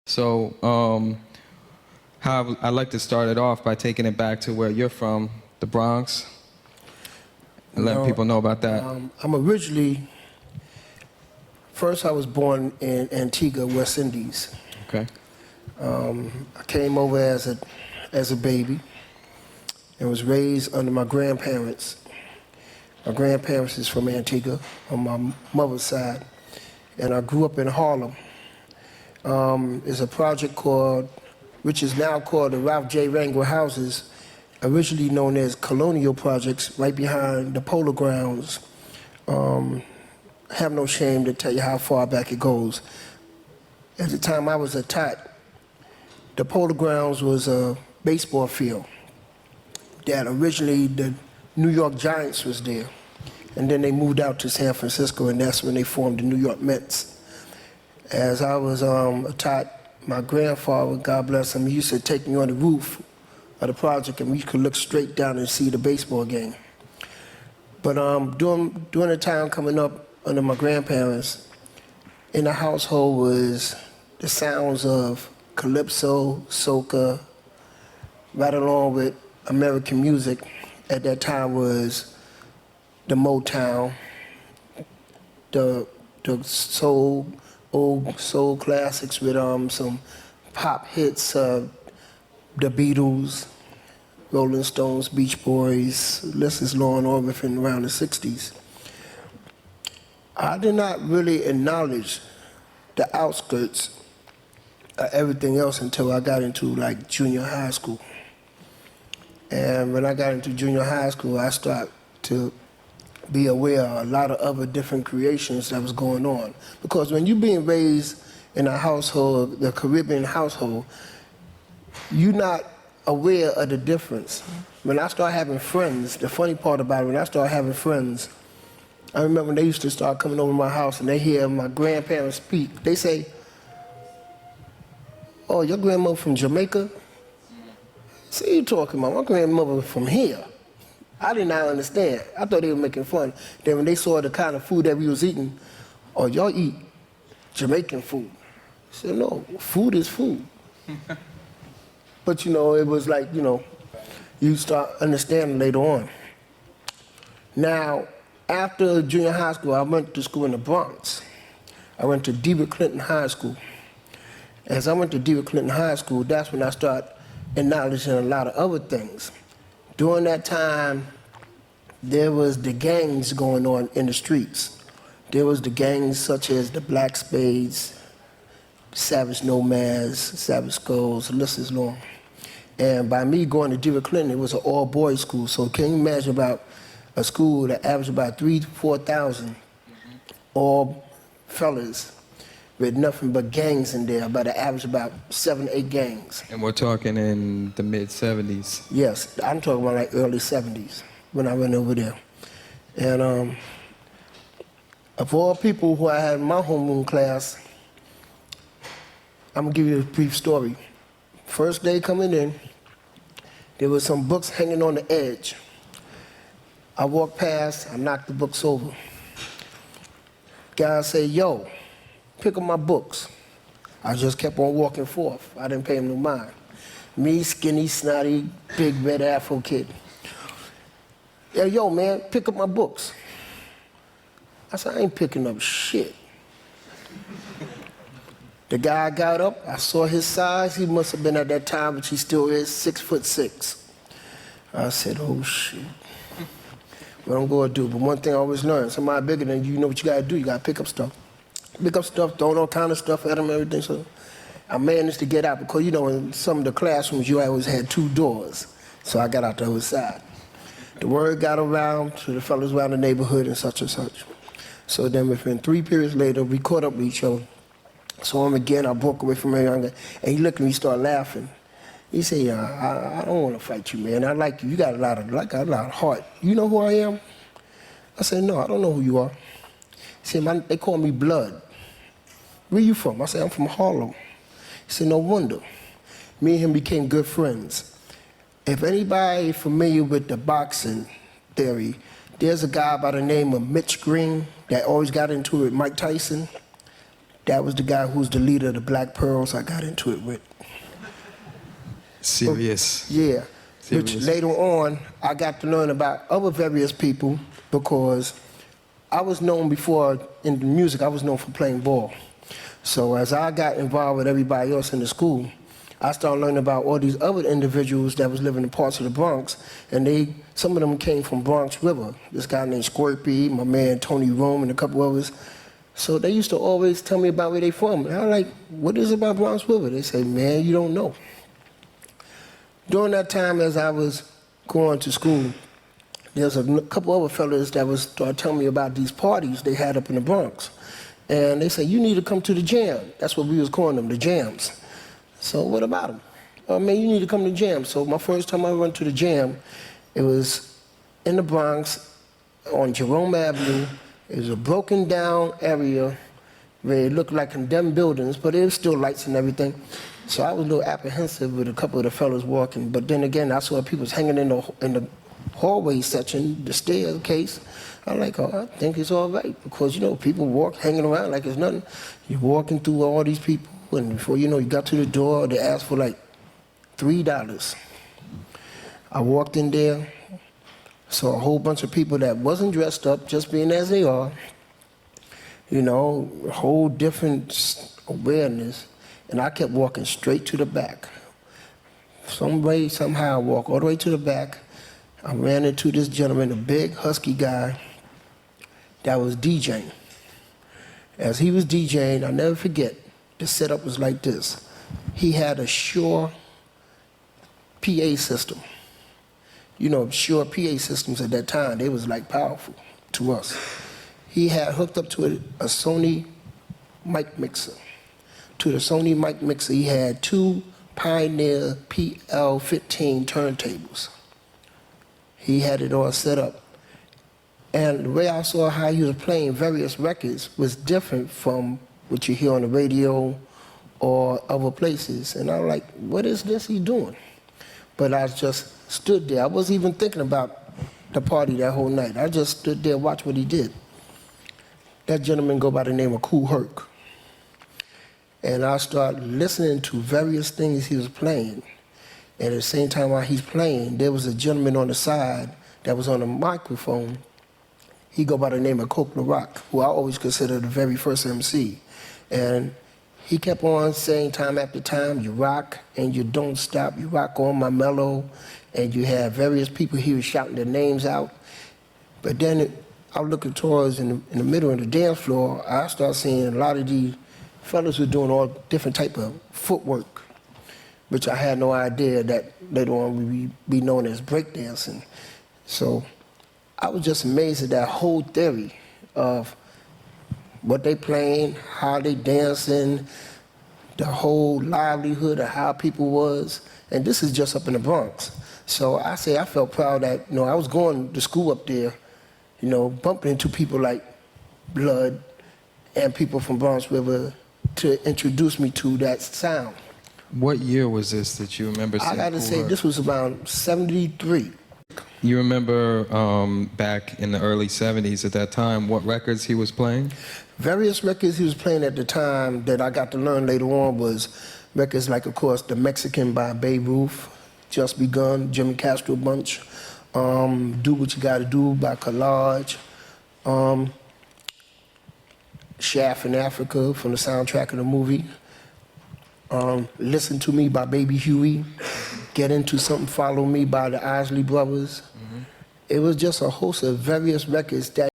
So, I'd like to start it off by taking it back to where you're from, the Bronx, and letting people know about that. I'm originally, first I was born in Antigua, West Indies. Okay. I came over as a baby and was raised under my grandparents. My grandparents is from Antigua on my mother's side, and I grew up in Harlem. It's a project which is now called the Ralph J. Rangel Houses, originally known as Colonial Projects, right behind the Polo Grounds. I have no shame to tell you how far back it goes. At the time I was a tot, the Polo Grounds was a baseball field that originally the New York Giants was there. And then they moved out to San Francisco, and that's when they formed the New York Mets. As I was a tot, my grandfather, God bless him, he used to take me on the roof of the project, and we could look straight down and see the baseball game. But during the time coming up under my grandparents, in the household was the sounds of calypso, soca, right along with American music. At that time was the Motown, the old soul classics with some pop hits, the Beatles, Rolling Stones, Beach Boys, list is long over from around the 60s. I did not really acknowledge the outskirts of everything else until I got into like junior high school. And when I got into junior high school, I started to be aware of a lot of other different creations that was going on. Because when you're being raised in a household, the Caribbean household, you're not aware of the difference. When I started having friends, the funny part about it, when I started having friends, I remember when they used to start coming over to my house and they hear my grandparents speak, they say, "Oh, your grandmother from Jamaica?" See, you talking about my grandmother from here. I did not understand. I thought they were making fun. Then when they saw the kind of food that we was eating, "Oh, y'all eat Jamaican food." I said, "No, food is food." But it was like, you start understanding later on. Now, after junior high school, I went to school in the Bronx. I went to DeWitt Clinton High School. As I went to DeWitt Clinton High School, that's when I started acknowledging a lot of other things. During that time, there was the gangs going on in the streets. There was the gangs such as the Black Spades, Savage Nomads, Savage Skulls, the list is long. And by me going to DeWitt Clinton, it was an all-boys school. So can you imagine about a school that averaged about 3,000 to 4,000 all fellas with nothing but gangs in there, about an average about 7, 8 gangs. And we're talking in the mid-'70s. Yes, I'm talking about like early 70s when I went over there. And of all people who I had in my homeroom class, I'm gonna give you a brief story. First day coming in, there was some books hanging on the edge. I walked past, I knocked the books over. Guy said, "Yo, pick up my books." I just kept on walking forth. I didn't pay him no mind. Me, skinny, snotty, big red Afro kid. "Yeah, yo, man, pick up my books." I said, "I ain't picking up shit." The guy got up, I saw his size. He must have been at that time, which he still is, 6'6". I said, "Oh, shit. What I'm gonna do?" But one thing I always learned, somebody bigger than you, know what you gotta do. You gotta pick up stuff. Pick up stuff, throwing all kind of stuff at them, everything. So I managed to get out because, in some of the classrooms, you always had 2 doors. So I got out the other side. The word got around to the fellas around the neighborhood and such. So then within 3 periods later, we caught up with each other. Saw him again, I broke away from him, and he looked at me, he started laughing. He said, "Yeah, I don't want to fight you, man. I like you. You got a lot of heart. You know who I am?" I said, "No, I don't know who you are." He said, "They call me Blood." "Where you from?" I said, "I'm from Harlem." He said, "No wonder." Me and him became good friends. If anybody familiar with the boxing theory, there's a guy by the name of Mitch Green that always got into it with Mike Tyson. That was the guy who was the leader of the Black Pearls I got into it with. Serious. Yeah. Which Serious. later on, I got to learn about other various people because I was known before in the music, I was known for playing ball. So as I got involved with everybody else in the school, I started learning about all these other individuals that was living in parts of the Bronx, and some of them came from Bronx River. This guy named Scorpy, my man Tony Rome, and a couple others. So they used to always tell me about where they from. And I'm like, what is it about Bronx River? They say, man, you don't know. During that time as I was going to school, there's a couple other fellas that started telling me about these parties they had up in the Bronx. And they said, you need to come to the jam. That's what we was calling them, the jams. So what about them? Oh, man, you need to come to the jam. So my first time I went to the jam, it was in the Bronx on Jerome Avenue. It was a broken down area where it looked like condemned buildings, but it was still lights and everything. So I was a little apprehensive with a couple of the fellas walking. But then again, I saw people hanging in the hallway section, the staircase. I'm like, oh, I think it's all right. Because, you know, people hanging around like it's nothing. You're walking through all these people, and before you know, you got to the door, they asked for like $3. I walked in there, saw a whole bunch of people that wasn't dressed up, just being as they are. You know, a whole different awareness. And I kept walking straight to the back. Some way, somehow, I walked all the way to the back. I ran into this gentleman, a big, husky guy that was DJing. As he was DJing, I'll never forget, the setup was like this. He had a Shure PA system. You know, Shure PA systems at that time, they was like powerful to us. He had hooked up to a Sony mic mixer. To the Sony mic mixer, he had 2 Pioneer PL-15 turntables. He had it all set up. And the way I saw how he was playing various records was different from what you hear on the radio or other places. And I'm like, what is this he doing? But I just stood there. I wasn't even thinking about the party that whole night. I just stood there, watched what he did. That gentleman go by the name of Kool Herc. And I started listening to various things he was playing. And at the same time while he's playing, there was a gentleman on the side that was on a microphone. He go by the name of Coke LaRock, who I always consider the very first MC. And he kept on saying time after time, you rock and you don't stop, you rock on my mellow. And you had various people, he was shouting their names out. But then I was looking towards in the middle of the dance floor, I started seeing a lot of these fellas were doing all different type of footwork, which I had no idea that later on would be known as breakdancing. So I was just amazed at that whole theory of what they playing, how they dancing, the whole livelihood of how people was. And this is just up in the Bronx. So I felt proud that, you know, I was going to school up there, you know, bumping into people like Blood and people from Bronx River to introduce me to that sound. What year was this that you remember seeing I got to Kool say, Herc? this was around 73. You remember back in the early 70s at that time, what records he was playing? Various records he was playing at the time that I got to learn later on was records like, of course, The Mexican by Babe Ruth, Just Begun, Jimmy Castro Bunch, Do What You Gotta Do by Collage, Shaft in Africa from the soundtrack of the movie, Listen to Me by Baby Huey, Get Into Something, Follow Me by the Isley Brothers. It was just a host of various records that